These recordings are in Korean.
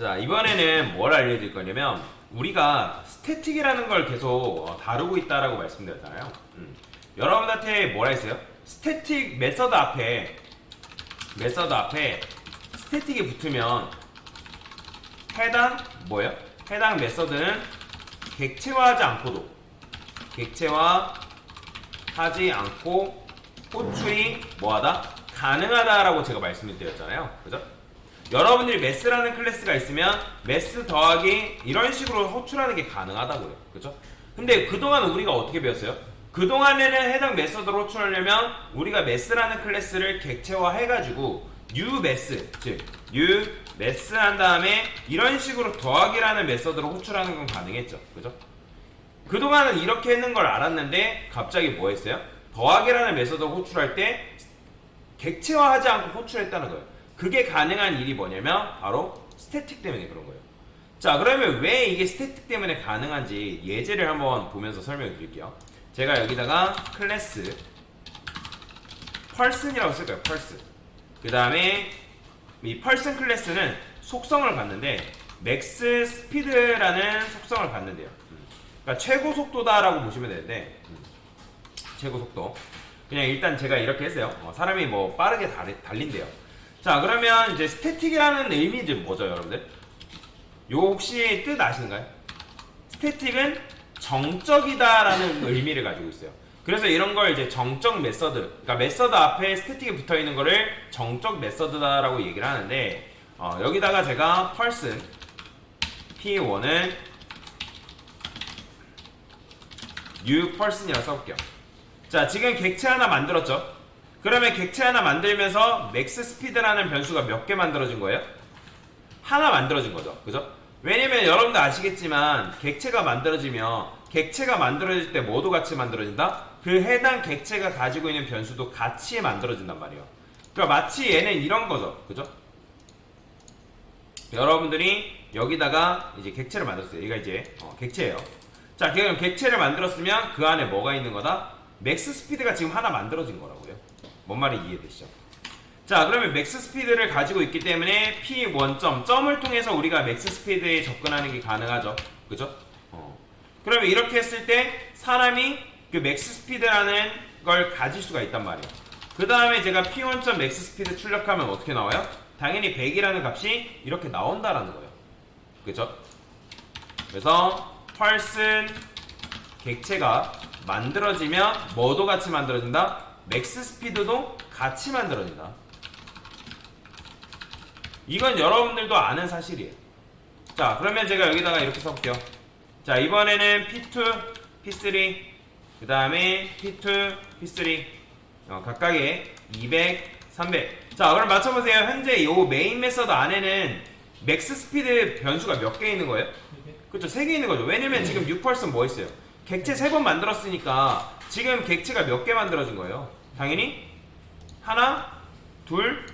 자, 이번에는 뭘 알려드릴 거냐면 우리가 스태틱이라는 걸 계속 다루고 있다라고 말씀드렸잖아요. 여러분한테 뭐라 했어요? 스태틱 메서드 앞에 스태틱이 붙으면 해당 뭐예요? 해당 메서드는 객체화하지 않고 호출이 뭐하다? 가능하다라고 제가 말씀을 드렸잖아요. 그죠? 여러분들이 매스라는 클래스가 있으면 매스 더하기 이런 식으로 호출하는 게 가능하다고요. 그죠? 근데 그동안 우리가 어떻게 배웠어요? 그동안에는 해당 메서드를 호출하려면 우리가 매스라는 클래스를 객체화 해가지고 uMess, 즉 uMess 한 다음에 이런 식으로 더하기라는 메서드로 호출하는 건 가능했죠. 그죠? 그동안은 이렇게 했는 걸 알았는데 갑자기 뭐 했어요? 더하기라는 메서드를 호출할 때 객체화하지 않고 호출했다는 거예요. 그게 가능한 일이 뭐냐면 바로 스태틱 때문에 그런 거예요. 자, 그러면 왜 이게 스태틱 때문에 가능한지 예제를 한번 보면서 설명을 드릴게요. 제가 여기다가 클래스 person이라고 쓸 거예요. person. 그 다음에 이 person 클래스는 속성을 갖는데 max speed라는 속성을 갖는데요. 그러니까 최고 속도다라고 보시면 되는데 최고 속도. 그냥 일단 제가 이렇게 했어요. 사람이 뭐 빠르게 달린대요. 자, 그러면 이제 스태틱이라는 의미는 뭐죠, 여러분들? 요 혹시 뜻 아시는가요? 스태틱은 정적이다라는 의미를 가지고 있어요. 그래서 이런 걸 이제 정적 메서드, 그러니까 메서드 앞에 스태틱이 붙어 있는 거를 정적 메서드다라고 얘기를 하는데, 여기다가 제가 person p1은 new person이라고 써볼게요. 자, 지금 객체 하나 만들었죠? 그러면 객체 하나 만들면서 맥스 스피드라는 변수가 몇 개 만들어진 거예요? 하나 만들어진 거죠. 그죠? 왜냐면 여러분도 아시겠지만 객체가 만들어질 때 뭐도 같이 만들어진다? 그 해당 객체가 가지고 있는 변수도 같이 만들어진단 말이에요. 그러니까 마치 얘는 이런 거죠. 그죠? 여러분들이 여기다가 이제 객체를 만들었어요. 얘가 이제 객체예요. 자, 그럼 객체를 만들었으면 그 안에 뭐가 있는 거다? 맥스 스피드가 지금 하나 만들어진 거라고요. 뭔 말인지 이해되시죠? 자, 그러면 맥스 스피드를 가지고 있기 때문에 P1점, 점을 통해서 우리가 맥스 스피드에 접근하는 게 가능하죠. 그죠? 그러면 이렇게 했을 때 사람이 그 맥스 스피드라는 걸 가질 수가 있단 말이에요. 그 다음에 제가 P1점 맥스 스피드 출력하면 어떻게 나와요? 당연히 100이라는 값이 이렇게 나온다라는 거예요. 그죠? 그래서 person 객체가 만들어지면 뭐도 같이 만들어진다? 맥스 스피드도 같이 만들어진다. 이건 여러분들도 아는 사실이에요. 자, 그러면 제가 여기다가 이렇게 써볼게요. 자, 이번에는 P2, P3, 그 다음에 P2, P3 각각의 200, 300. 자, 그럼 맞춰보세요. 현재 이 메인 메서드 안에는 맥스 스피드 변수가 몇 개 있는 거예요? 그렇죠, 3개 있는 거죠. 왜냐면 지금 6% 뭐 있어요? 객체 3번 만들었으니까 지금 객체가 몇 개 만들어진 거예요? 당연히 하나, 둘,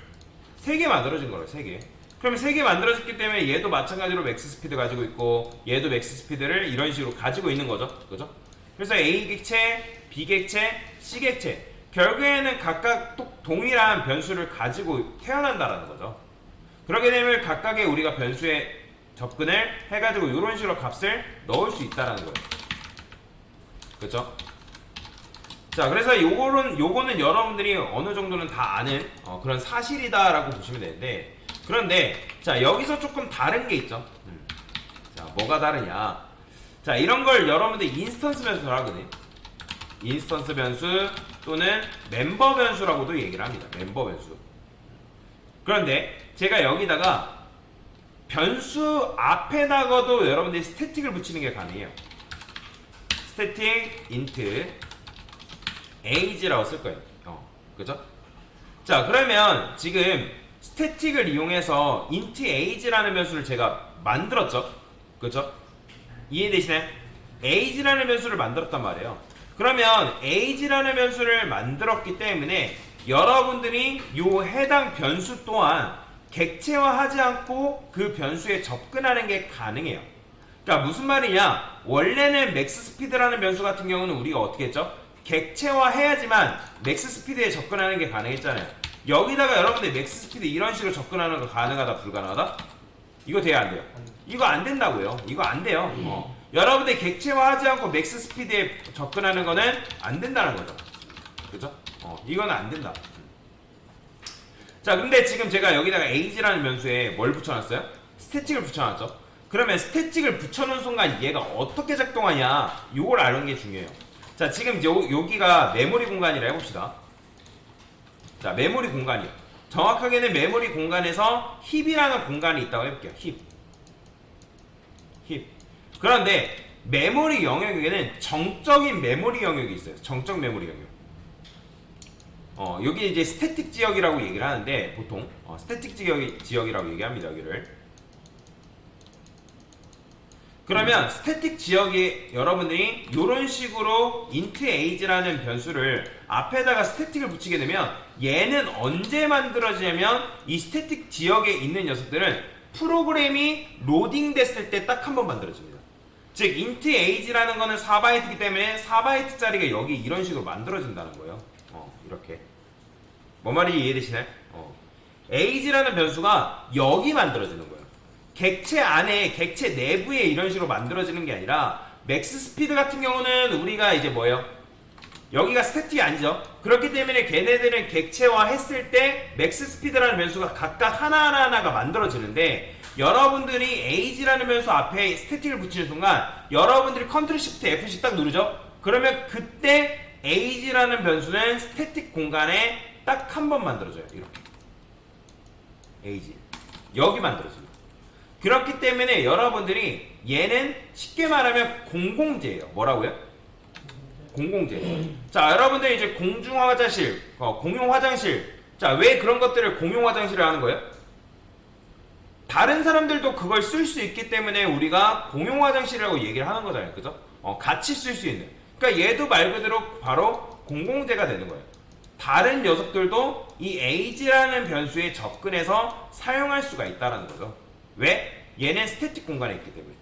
3개 만들어진 거예요. 3개. 그러면 3개 만들어졌기 때문에 얘도 마찬가지로 맥스 스피드 가지고 있고 얘도 맥스 스피드를 이런 식으로 가지고 있는 거죠. 그죠? 그래서 A 객체, B 객체, C 객체 결국에는 각각 동일한 변수를 가지고 태어난다라는 거죠. 그렇게 되면 각각의 우리가 변수에 접근을 해가지고 이런 식으로 값을 넣을 수 있다라는 거예요. 그렇죠? 자, 그래서 요거는 여러분들이 어느 정도는 다 아는 그런 사실이다라고 보시면 되는데, 그런데 자, 여기서 조금 다른 게 있죠. 자, 뭐가 다르냐? 자, 이런 걸 여러분들 인스턴스 변수라고 하거든요. 인스턴스 변수 또는 멤버 변수라고도 얘기를 합니다. 멤버 변수. 그런데 제가 여기다가 변수 앞에다가도 여러분들이 스태틱을 붙이는 게 가능해요. 스태틱 인트 age라고 쓸 거예요. 그죠? 자, 그러면 지금 스태틱을 이용해서 int age라는 변수를 제가 만들었죠. 그죠? 이해되시나요? age라는 변수를 만들었단 말이에요. 그러면 age라는 변수를 만들었기 때문에 여러분들이 요 해당 변수 또한 객체화하지 않고 그 변수에 접근하는 게 가능해요. 그러니까 무슨 말이냐? 원래는 맥스 스피드라는 변수 같은 경우는 우리가 어떻게 했죠? 객체화 해야지만 맥스 스피드에 접근하는 게 가능했잖아요. 여기다가 여러분들 맥스 스피드 이런 식으로 접근하는 거 가능하다, 불가능하다? 이거 돼야 안 돼요? 이거 안 된다고요. 이거 안 돼요. 여러분들 객체화하지 않고 맥스 스피드에 접근하는 거는 안 된다는 거죠. 그죠? 이거는 안 된다. 자, 근데 지금 제가 여기다가 age라는 변수에 뭘 붙여놨어요? 스태틱을 붙여놨죠. 그러면 스태틱을 붙여놓은 순간 얘가 어떻게 작동하냐, 요걸 아는 게 중요해요. 자, 지금 여기가 메모리 공간이라 해봅시다. 자, 메모리 공간이요. 정확하게는 메모리 공간에서 힙이라는 공간이 있다고 해볼게요. 힙. 그런데 메모리 영역에는 정적인 메모리 영역이 있어요. 정적 메모리 영역. 여기 이제 스태틱 지역이라고 얘기를 하는데, 보통 스태틱 지역이라고 얘기합니다. 여기를. 그러면 스태틱 지역이 여러분들이 이런 식으로 int age라는 변수를 앞에다가 스태틱을 붙이게 되면 얘는 언제 만들어지냐면 이 스태틱 지역에 있는 녀석들은 프로그램이 로딩 됐을 때 딱 한 번 만들어집니다. 즉 int age라는 거는 4바이트이기 때문에 4바이트짜리가 여기 이런 식으로 만들어진다는 거예요. 이렇게. 뭔 말인지 이해되시나요? age라는 변수가 여기 만들어지는 거예요. 객체 안에, 객체 내부에 이런 식으로 만들어지는 게 아니라 맥스 스피드 같은 경우는 우리가 이제 뭐예요? 여기가 스태틱이 아니죠. 그렇기 때문에 걔네들은 객체화 했을 때 맥스 스피드라는 변수가 각각 하나가 만들어지는데, 여러분들이 age라는 변수 앞에 스태틱을 붙이는 순간 여러분들이 컨트롤 시프트 FC 딱 누르죠? 그러면 그때 age라는 변수는 스태틱 공간에 딱 한 번 만들어져요. 이렇게 age 여기 만들어집니다. 그렇기 때문에 여러분들이 얘는 쉽게 말하면 공공재예요. 뭐라고요? 공공재. 자, 여러분들이 이제 공중화장실, 공용화장실. 자, 왜 그런 것들을 공용화장실을 하는 거예요? 다른 사람들도 그걸 쓸 수 있기 때문에 우리가 공용화장실이라고 얘기를 하는 거잖아요. 그죠? 같이 쓸 수 있는. 그러니까 얘도 말 그대로 바로 공공재가 되는 거예요. 다른 녀석들도 이 age라는 변수에 접근해서 사용할 수가 있다는 거죠. 왜? 얘는 스태틱 공간에 있기 때문에.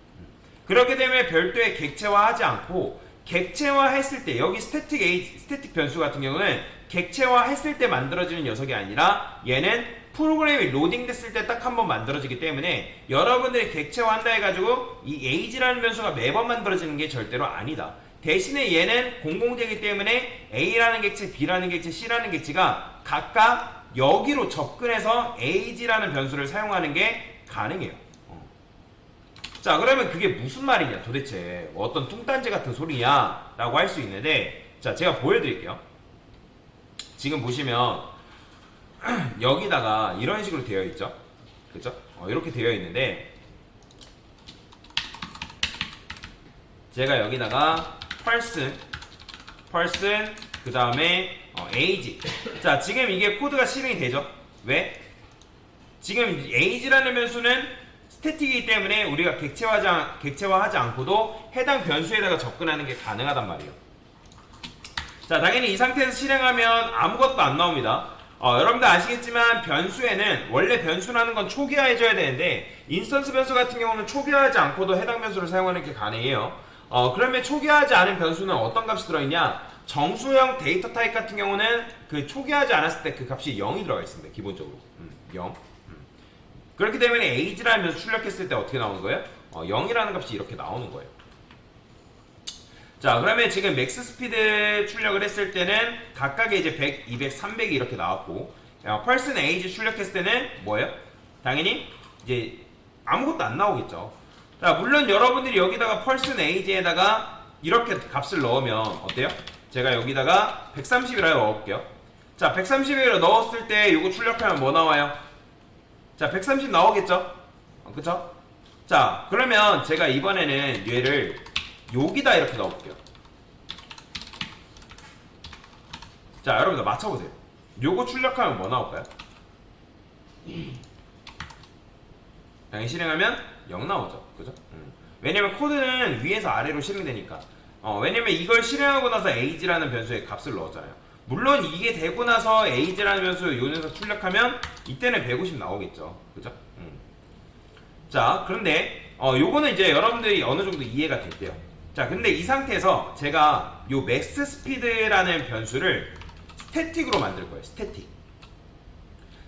그렇기 때문에 별도의 객체화하지 않고, 객체화했을 때 여기 스태틱 변수 같은 경우는 객체화했을 때 만들어지는 녀석이 아니라 얘는 프로그램이 로딩됐을 때 딱 한 번 만들어지기 때문에 여러분들이 객체화한다 해가지고 이 age라는 변수가 매번 만들어지는 게 절대로 아니다. 대신에 얘는 공공재이기 때문에 a라는 객체, b라는 객체, c라는 객체가 각각 여기로 접근해서 age라는 변수를 사용하는 게 가능해요. 자, 그러면 그게 무슨 말이냐 도대체, 어떤 뚱딴지 같은 소리냐 라고 할 수 있는데, 자, 제가 보여드릴게요. 지금 보시면 여기다가 이런 식으로 되어 있죠. 그쵸? 이렇게 되어 있는데, 제가 여기다가 person 그 다음에 age. 자, 지금 이게 코드가 실행이 되죠. 왜? 지금 age라는 변수는 스태틱이기 때문에 우리가 객체화하지 않고도 해당 변수에다가 접근하는 게 가능하단 말이에요. 자, 당연히 이 상태에서 실행하면 아무것도 안 나옵니다. 여러분들 아시겠지만 변수에는 원래 변수라는 건 초기화해줘야 되는데, 인스턴스 변수 같은 경우는 초기화하지 않고도 해당 변수를 사용하는 게 가능해요. 그러면 초기화하지 않은 변수는 어떤 값이 들어있냐? 정수형 데이터 타입 같은 경우는 그 초기화하지 않았을 때 그 값이 0이 들어가 있습니다. 기본적으로 0. 그렇기 때문에 age라는 변수 출력했을 때 어떻게 나오는 거예요? 0이라는 값이 이렇게 나오는 거예요. 자, 그러면 지금 맥스 스피드 출력을 했을 때는 각각의 이제 100, 200, 300이 이렇게 나왔고, person age 출력했을 때는 뭐예요? 당연히 이제 아무것도 안 나오겠죠. 자, 물론 여러분들이 여기다가 person age에다가 이렇게 값을 넣으면 어때요? 제가 여기다가 130이라 넣어볼게요. 자, 130이라 넣었을 때 이거 출력하면 뭐 나와요? 자, 130 나오겠죠? 그쵸? 자, 그러면 제가 이번에는 얘를 여기다 이렇게 넣어볼게요. 자, 여러분들 맞춰보세요. 요거 출력하면 뭐 나올까요? 당연히 실행하면 0 나오죠. 그죠? 왜냐면 코드는 위에서 아래로 실행되니까. 왜냐면 이걸 실행하고 나서 age라는 변수에 값을 넣었잖아요. 물론 이게 되고 나서 age라는 변수 요 녀석 출력하면 이때는 150 나오겠죠. 그죠? 자, 그런데 요거는 이제 여러분들이 어느 정도 이해가 될게요. 자, 근데 이 상태에서 제가 요 맥스 스피드라는 변수를 스태틱으로 만들 거예요. 스태틱.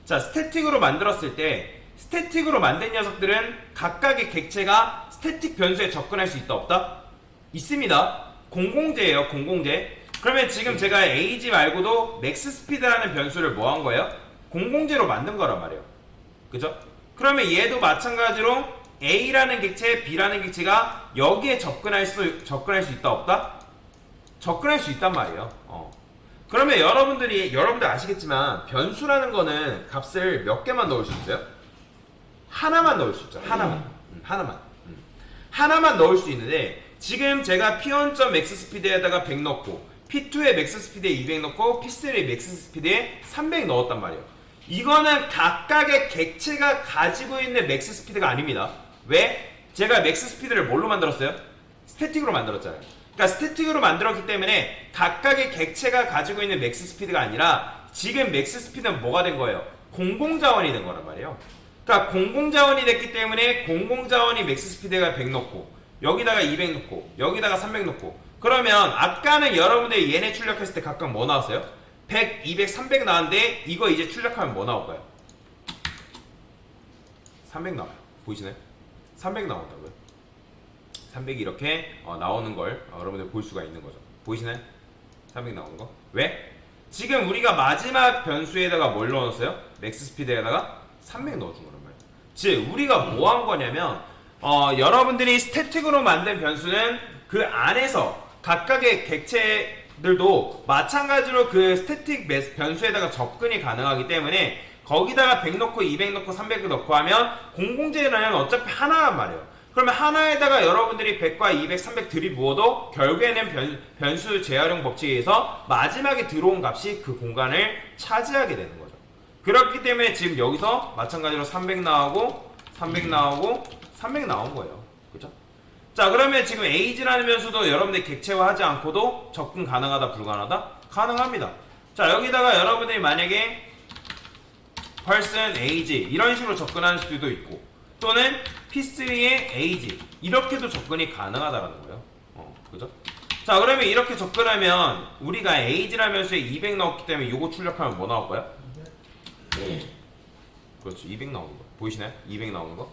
자, 스태틱으로 만들었을 때 스태틱으로 만든 녀석들은 각각의 객체가 스태틱 변수에 접근할 수 있다 없다? 있습니다. 공공재예요. 공공재. 그러면 지금 제가 age 말고도 맥스 스피드라는 변수를 뭐 한 거예요? 공공재로 만든 거란 말이에요. 그죠? 그러면 얘도 마찬가지로 A라는 객체, B라는 객체가 여기에 접근할 수 있다 없다? 접근할 수 있단 말이에요. 그러면 여러분들 아시겠지만 변수라는 거는 값을 몇 개만 넣을 수 있어요? 하나만 넣을 수 있죠. 하나만 넣을 수 있는데 지금 제가 P1점 맥스 스피드에다가 100 넣고 P2의 맥스 스피드에 200 넣고 P3의 맥스 스피드에 300 넣었단 말이에요. 이거는 각각의 객체가 가지고 있는 맥스 스피드가 아닙니다. 왜? 제가 맥스 스피드를 뭘로 만들었어요? 스태틱으로 만들었잖아요. 그러니까 스태틱으로 만들었기 때문에 각각의 객체가 가지고 있는 맥스 스피드가 아니라 지금 맥스 스피드는 뭐가 된 거예요? 공공자원이 된 거란 말이에요. 그러니까 공공자원이 됐기 때문에 공공자원이 맥스 스피드가 100 넣고 여기다가 200 넣고 여기다가 300 넣고 그러면 아까는 여러분들이 얘네 출력했을 때 각각 뭐 나왔어요? 100, 200, 300 나왔는데 이거 이제 출력하면 뭐 나올까요? 300 나와요. 보이시나요? 300 나온다고요. 300이 이렇게 나오는 걸 여러분들 볼 수가 있는 거죠. 보이시나요? 300 나오는 거. 왜? 지금 우리가 마지막 변수에다가 뭘 넣었어요? 맥스 스피드에다가 300 넣어준 거란 말이에요. 즉 우리가 뭐 한 거냐면 여러분들이 스태틱으로 만든 변수는 그 안에서 각각의 객체들도 마찬가지로 그 스태틱 변수에다가 접근이 가능하기 때문에 거기다가 100 넣고 200 넣고 300 넣고 하면 공공재는 어차피 하나란 말이에요. 그러면 하나에다가 여러분들이 100과 200, 300 들이부어도 결국에는 변수 재활용 법칙에 의해서 마지막에 들어온 값이 그 공간을 차지하게 되는 거죠. 그렇기 때문에 지금 여기서 마찬가지로 300 나오고 300 나오고 300 나온 거예요. 그죠? 자, 그러면 지금 age라는 변수도 여러분들이 객체화하지 않고도 접근 가능하다 불가능하다? 가능합니다. 자, 여기다가 여러분들이 만약에 person age 이런 식으로 접근하는 수도 있고 또는 P3의 age 이렇게도 접근이 가능하다라는 거예요. 그죠? 자, 그러면 이렇게 접근하면 우리가 age라는 변수에 200 넣었기 때문에 이거 출력하면 뭐 나올 거야? 그렇죠. 200 나오는 거. 보이시나요? 200 나오는 거.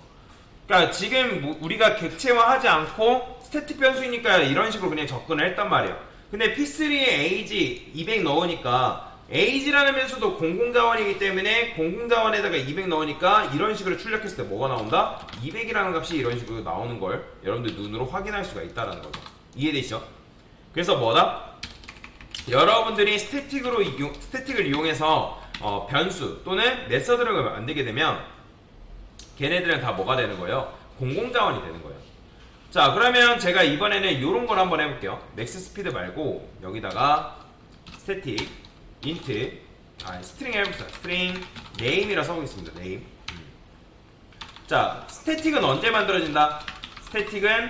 그러니까 지금 우리가 객체화하지 않고 스태틱 변수이니까 이런 식으로 그냥 접근을 했단 말이에요. 근데 P3의 age 200 넣으니까 age라는 변수도 공공자원이기 때문에 공공자원에다가 200 넣으니까 이런 식으로 출력했을 때 뭐가 나온다? 200이라는 값이 이런 식으로 나오는 걸 여러분들 눈으로 확인할 수가 있다는 거죠. 이해되시죠? 그래서 뭐다? 여러분들이 스태틱을 이용해서 변수 또는 메서드를 만들게 되면 걔네들은 다 뭐가 되는 거예요? 공공자원이 되는 거예요. 자, 그러면 제가 이번에는 이런 걸 한번 해볼게요. 맥스 스피드 말고 여기다가 스태틱 인트 스트링 해봅시다. 스트링 네임이라 써보겠습니다. 네임. 자, 스태틱은 언제 만들어진다? 스태틱은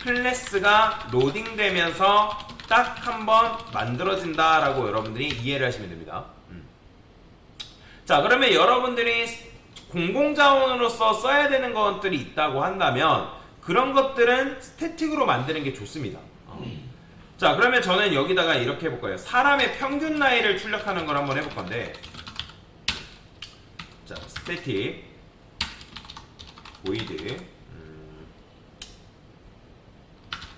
클래스가 로딩되면서 딱 한번 만들어진다 라고 여러분들이 이해를 하시면 됩니다. 자, 그러면 여러분들이 공공자원으로서 써야 되는 것들이 있다고 한다면 그런 것들은 스태틱으로 만드는 게 좋습니다. 자, 그러면 저는 여기다가 이렇게 해볼 거예요. 사람의 평균 나이를 출력하는 걸 한번 해볼 건데, 자, 스태틱 void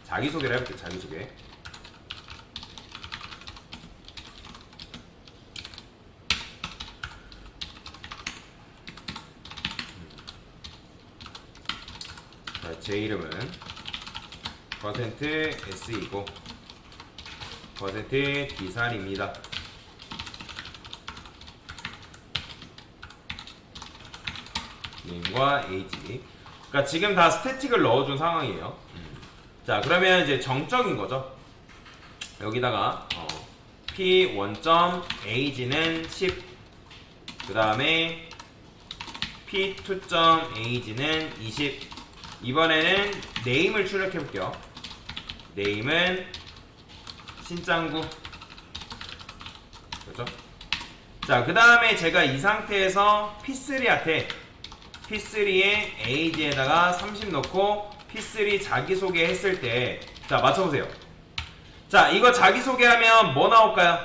자기소개를 해볼게요. 자기소개. 자, 제 이름은 %s이고 %d살입니다. name과 age. 그러니까 지금 다 스태틱을 넣어준 상황이에요. 자, 그러면 이제 정적인 거죠. 여기다가 p1.age는 10, 그 다음에 p2.age는 20. 이번에는 name을 출력해 볼게요. name은 신짱구. 그렇죠? 자, 그 다음에 제가 이 상태에서 p3한테 p3의 age에다가 30 넣고 p3 자기소개 했을 때, 자, 맞춰보세요. 자, 이거 자기소개하면 뭐 나올까요?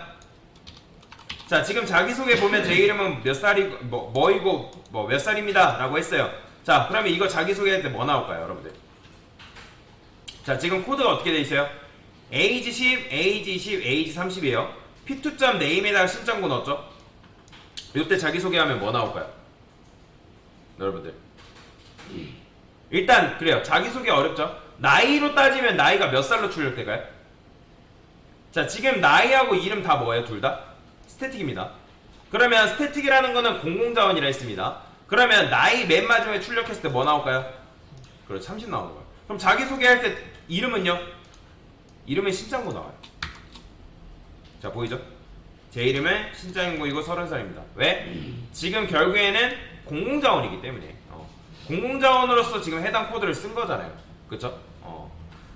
자, 지금 자기소개 보면 제 이름은 몇 살이고 뭐이고 뭐 몇 살입니다 라고 했어요. 자, 그러면 이거 자기소개할 때 뭐 나올까요, 여러분들? 자, 지금 코드가 어떻게 돼 있어요? age 10, age 20, age 30이에요. p2.name에다가 신청고 넣었죠? 이때 자기소개하면 뭐 나올까요? 여러분들, 일단 그래요. 자기소개 어렵죠? 나이로 따지면 나이가 몇 살로 출력될까요? 자, 지금 나이하고 이름 다 뭐예요? 둘 다? 스태틱입니다. 그러면 스태틱이라는 거는 공공자원이라 했습니다. 그러면 나이 맨 마지막에 출력했을 때 뭐 나올까요? 그렇죠, 30 나오는 거예요. 그럼 자기소개할 때 이름은요? 이름은 신장고 나와요. 자, 보이죠? 제 이름은 신장고이고 30살입니다. 왜? 지금 결국에는 공공자원이기 때문에 공공자원으로서 지금 해당 코드를 쓴 거잖아요. 그쵸?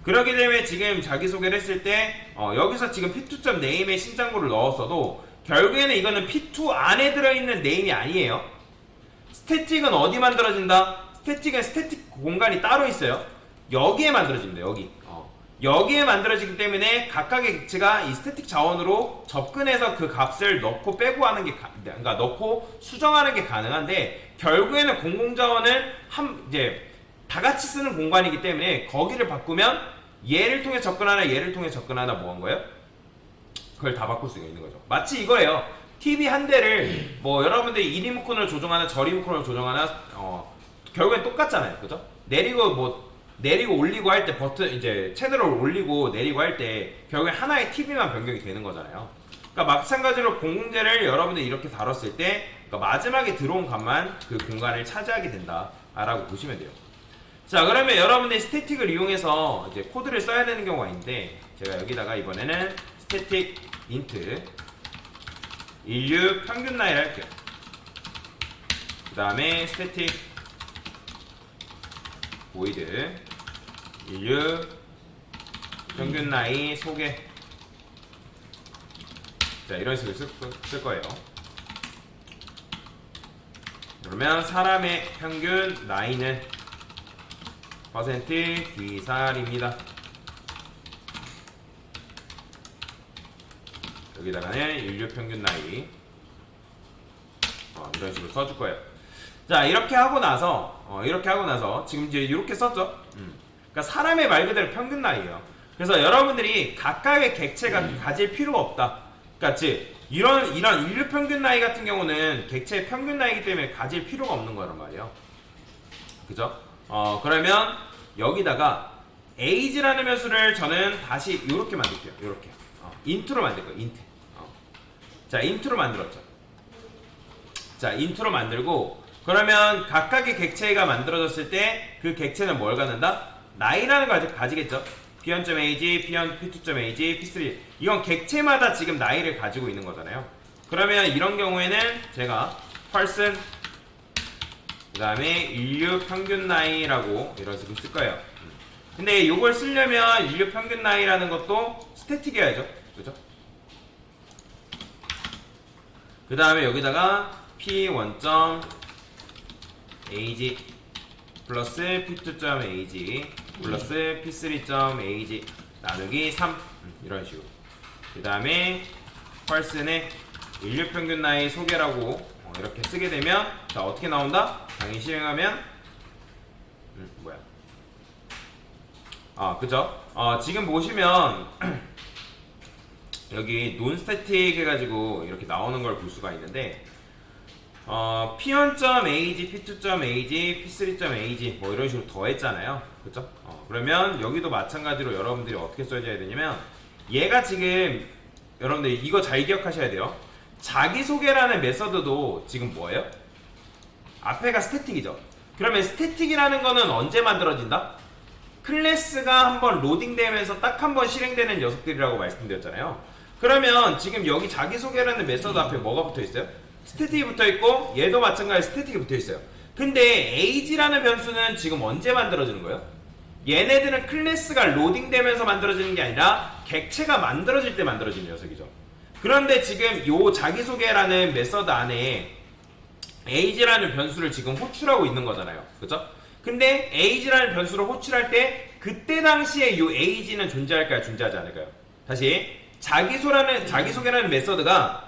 그러기 때문에 지금 자기소개를 했을 때 여기서 지금 p2.name에 신장고를 넣었어도 결국에는 이거는 p2 안에 들어있는 네임이 아니에요. 스태틱은 어디 만들어진다? 스태틱은 스태틱 공간이 따로 있어요. 여기에 만들어집니다. 여기에 만들어지기 때문에 각각의 객체가 이 스태틱 자원으로 접근해서 그 값을 넣고 빼고 하는 게 그러니까 넣고 수정하는 게 가능한데, 결국에는 공공자원은 이제 다 같이 쓰는 공간이기 때문에 거기를 바꾸면 얘를 통해 접근하나 얘를 통해 접근하나 뭐 한 거예요? 그걸 다 바꿀 수가 있는 거죠. 마치 이거예요. TV 한 대를 뭐 여러분들이 이 리모컨을 조정하나 저 리모컨을 조정하나 결국엔 똑같잖아요. 그죠? 내리고 올리고 할 때 버튼 이제 채널을 올리고 내리고 할 때 결국엔 하나의 TV만 변경이 되는 거잖아요. 그러니까 마찬가지로 공공재를 여러분들이 이렇게 다뤘을 때 그러니까 마지막에 들어온 값만 그 공간을 차지하게 된다라고 보시면 돼요. 자, 그러면 여러분들이 스태틱을 이용해서 이제 코드를 써야 되는 경우가 있는데, 제가 여기다가 이번에는 스태틱 인트 인류 평균 나이를 할게요. 그 다음에 스태틱 보이드 인류 평균 나이 소개. 자, 이런 식으로 쓸 거예요. 그러면 사람의 평균 나이는 퍼센트 D살입니다. 여기다가는 인류 평균 나이 이런 식으로 써줄 거예요. 자, 이렇게 하고 나서 지금 이제 이렇게 썼죠. 그러니까 사람의 말 그대로 평균 나이예요. 그래서 여러분들이 각각의 객체가 가질 필요가 없다. 그러니까 즉 이런 인류 평균 나이 같은 경우는 객체의 평균 나이기 때문에 가질 필요가 없는 거란 말이에요. 그죠? 그러면 여기다가 age라는 변수를 저는 다시 이렇게 만들게요. 이렇게 인트로 만들 거예요. 인트. 자, 인트로 만들었죠. 자, 인트로 만들고, 그러면 각각의 객체가 만들어졌을 때 그 객체는 뭘 갖는다? 나이라는 걸 가지겠죠. p1.ag, p2.ag, p3. 이건 객체마다 지금 나이를 가지고 있는 거잖아요. 그러면 이런 경우에는 제가 person 그 다음에 인류 평균 나이라고 이런 식으로 쓸 거예요. 근데 이걸 쓰려면 인류 평균 나이라는 것도 스태틱이어야죠. 그죠? 그 다음에 여기다가 p1.ag 플러스 p2.ag 플러스 p3.ag 나누기 3 이런 식으로. 그 다음에 person의 인류 평균 나이 소개라고 이렇게 쓰게 되면 자, 어떻게 나온다? 당연히 실행하면 뭐야? 그죠? 지금 보시면 여기 논스태틱 해가지고 이렇게 나오는 걸 볼 수가 있는데 p1.ag, p2.ag, p3.ag 뭐 이런 식으로 더했잖아요. 그죠? 그러면 여기도 마찬가지로 여러분들이 어떻게 써줘야 되냐면, 얘가 지금 여러분들 이거 잘 기억하셔야 돼요. 자기소개라는 메서드도 지금 뭐예요? 앞에가 스태틱이죠. 그러면 스태틱이라는 거는 언제 만들어진다? 클래스가 한번 로딩되면서 딱 한 번 실행되는 녀석들이라고 말씀드렸잖아요. 그러면 지금 여기 자기소개라는 메서드 앞에 뭐가 붙어있어요? 스태틱이 붙어있고, 얘도 마찬가지로 스태틱이 붙어있어요. 근데 age라는 변수는 지금 언제 만들어지는 거예요? 얘네들은 클래스가 로딩되면서 만들어지는 게 아니라 객체가 만들어질 때 만들어지는 녀석이죠. 그런데 지금 요 자기소개라는 메서드 안에 age라는 변수를 지금 호출하고 있는 거잖아요. 그죠? 근데 age라는 변수를 호출할 때 그때 당시에 요 age는 존재할까요? 존재하지 않을까요? 다시 자기소개라는 메서드가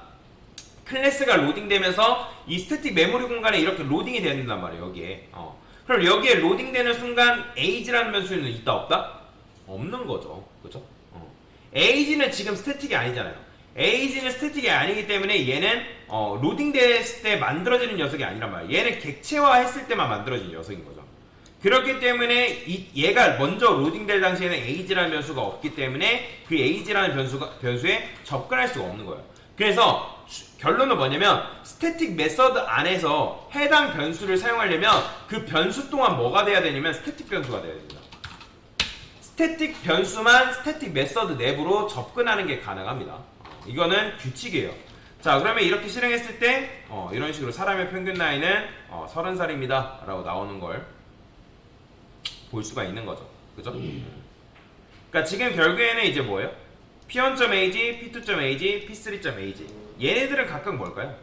클래스가 로딩되면서 이 스태틱 메모리 공간에 이렇게 로딩이 된단 말이에요. 여기에. 그럼 여기에 로딩되는 순간 age라는 변수는 있다 없다? 없는 거죠. 그죠? age는 지금 스태틱이 아니잖아요. age는 스태틱이 아니기 때문에 얘는 로딩됐을 때 만들어지는 녀석이 아니란 말이에요. 얘는 객체화했을 때만 만들어진 녀석인 거죠. 그렇기 때문에 얘가 먼저 로딩될 당시에는 age라는 변수가 없기 때문에 그 age라는 변수에 접근할 수가 없는 거예요. 그래서 결론은 뭐냐면 스태틱 메서드 안에서 해당 변수를 사용하려면 그 변수 동안 뭐가 돼야 되냐면 스태틱 변수가 돼야 됩니다. 스태틱 변수만 스태틱 메서드 내부로 접근하는 게 가능합니다. 이거는 규칙이에요. 자, 그러면 이렇게 실행했을 때 이런 식으로 사람의 평균 나이는 30살입니다 라고 나오는 걸 볼 수가 있는 거죠. 그죠? 그러니까 지금 결국에는 이제 뭐예요? P1.ag, P2.ag, P3.ag 얘네들은 각각 뭘까요?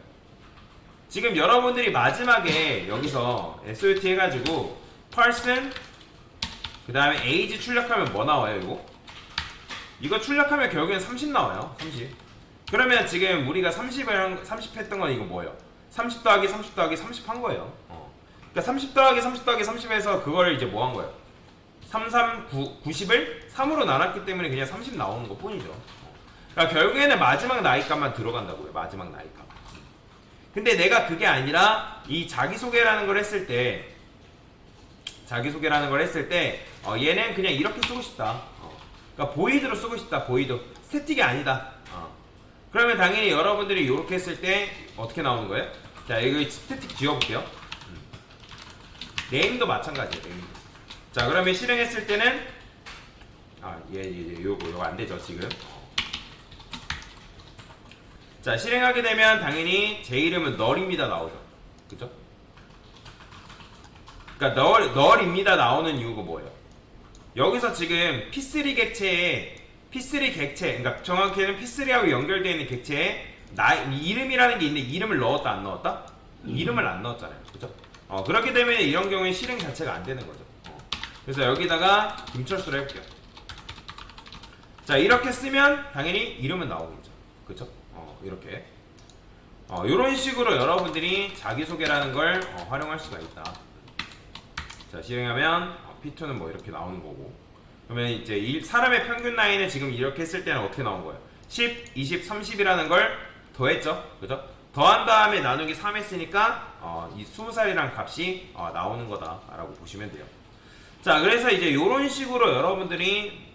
지금 여러분들이 마지막에 여기서 SOT 해가지고 person 그 다음에 age 출력하면 뭐 나와요? 이거 출력하면 결국엔 30 나와요. 30. 그러면 지금 우리가 30 했던 건 이거 뭐예요? 30 더하기 30 더하기 30 한 거예요. 그러니까 30 더하기 30 더하기 30에서 그거를 이제 뭐 한 거예요? 90을 3으로 나눴기 때문에 그냥 30 나오는 것 뿐이죠. 그러니까 결국에는 마지막 나이값만 들어간다고요. 마지막 나이값. 근데 내가 그게 아니라 이 자기소개라는 걸 했을 때 얘는 그냥 이렇게 쓰고 싶다. 그러니까 보이드로 쓰고 싶다. 보이드. 스태틱이 아니다. 그러면 당연히 여러분들이 이렇게 했을 때 어떻게 나오는 거예요? 자, 이거 스태틱 지워볼게요. 네임도 마찬가지예요. 네임도. 자, 그러면 실행했을 때는 요거 안 되죠 지금. 자, 실행하게 되면 당연히 제 이름은 널입니다 나오죠. 그죠? 그러니까 널입니다 나오는 이유가 뭐예요? 여기서 지금 P3 객체에 그러니까 정확히는 P3하고 연결되어 있는 객체에 이름이라는 게 있는데 이름을 넣었다 안 넣었다? 이름을 안 넣었잖아요. 그죠? 그렇기 때문에 이런 경우에 실행 자체가 안 되는 거죠. 그래서 여기다가 김철수로 해볼게요. 자, 이렇게 쓰면 당연히 이름은 나오겠죠. 그쵸? 이렇게. 이런 식으로 여러분들이 자기소개라는 걸 활용할 수가 있다. 자, 실행하면 P2는 뭐 이렇게 나오는 거고. 그러면 이제 사람의 평균 나이는 지금 이렇게 했을 때는 어떻게 나온 거예요? 10, 20, 30이라는 걸 더했죠. 그죠? 더한 다음에 나누기 3 했으니까 이 20살이란 값이 나오는 거다라고 보시면 돼요. 자, 그래서 이제 이런 식으로 여러분들이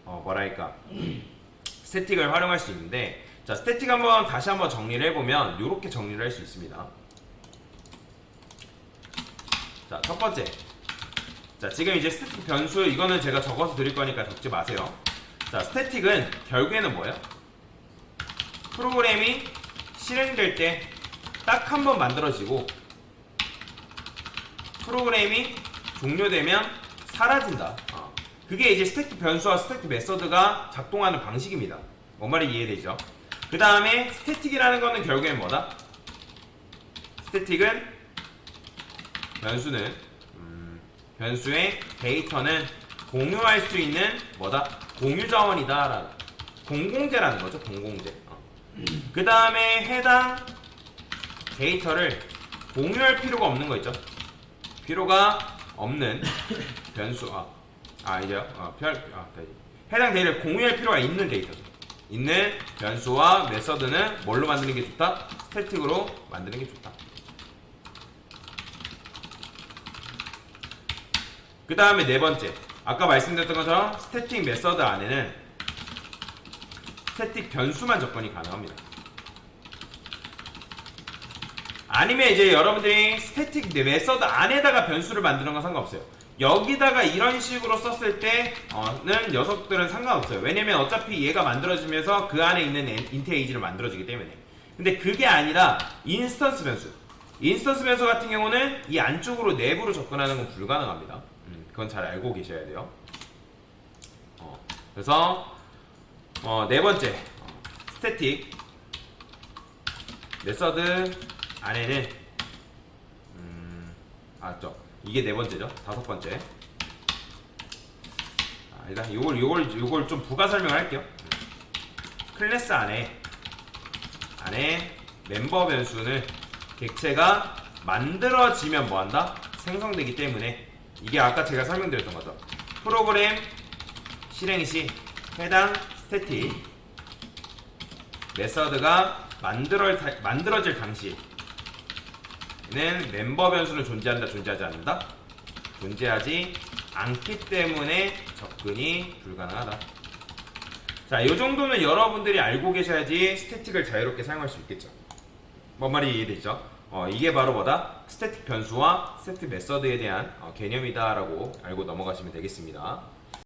뭐랄까 스태틱을 활용할 수 있는데, 자, 스태틱 다시 한번 정리를 해보면 이렇게 정리를 할 수 있습니다. 자, 첫 번째. 자, 지금 이제 스태틱 변수 이거는 제가 적어서 드릴 거니까 적지 마세요. 자, 스태틱은 결국에는 뭐예요? 프로그램이 실행될 때 딱 한 번 만들어지고 프로그램이 종료되면 사라진다. 그게 이제 스태틱 변수와 스태틱 메서드가 작동하는 방식입니다. 뭔 말인지 이해되죠? 그 다음에 스태틱이라는 거는 결국엔 뭐다? 스태틱은 변수의 데이터는 공유할 수 있는 뭐다? 공유 자원이다 라는 공공재라는 거죠. 공공재. 그 다음에 해당 데이터를 공유할 필요가 없는 거 있죠. 필요가 없는 변수 해당 데이터를 공유할 필요가 있는 데이터죠. 있는 변수와 메서드는 뭘로 만드는 게 좋다? 스태틱으로 만드는 게 좋다. 그 다음에 네 번째, 아까 말씀드렸던 것처럼 스태틱 메서드 안에는 스태틱 변수만 접근이 가능합니다. 아니면 이제 여러분들이 스태틱 메서드 안에다가 변수를 만드는 건 상관없어요. 여기다가 이런 식으로 썼을 때는 녀석들은 상관없어요. 왜냐면 어차피 얘가 만들어지면서 그 안에 있는 int age를 만들어주기 때문에. 근데 그게 아니라 인스턴스 변수 같은 경우는 이 안쪽으로 내부로 접근하는 건 불가능합니다. 그건 잘 알고 계셔야 돼요. 그래서 네 번째, 스태틱 메서드 안에는 이게 네 번째죠. 다섯 번째. 일단 요걸 좀 부가 설명을 할게요. 클래스 안에 안에 멤버 변수는 객체가 만들어지면 뭐한다? 생성되기 때문에 이게 아까 제가 설명드렸던 거죠. 프로그램 실행 시 해당 스태틱 메서드가 만들어질 당시에는 멤버 변수는 존재한다, 존재하지 않는다? 존재하지 않기 때문에 접근이 불가능하다. 자, 이 정도는 여러분들이 알고 계셔야지 스태틱을 자유롭게 사용할 수 있겠죠. 뭔 말이 이해되죠? 이게 바로 뭐다? 스태틱 변수와 스태틱 메서드에 대한 개념이다라고 알고 넘어가시면 되겠습니다.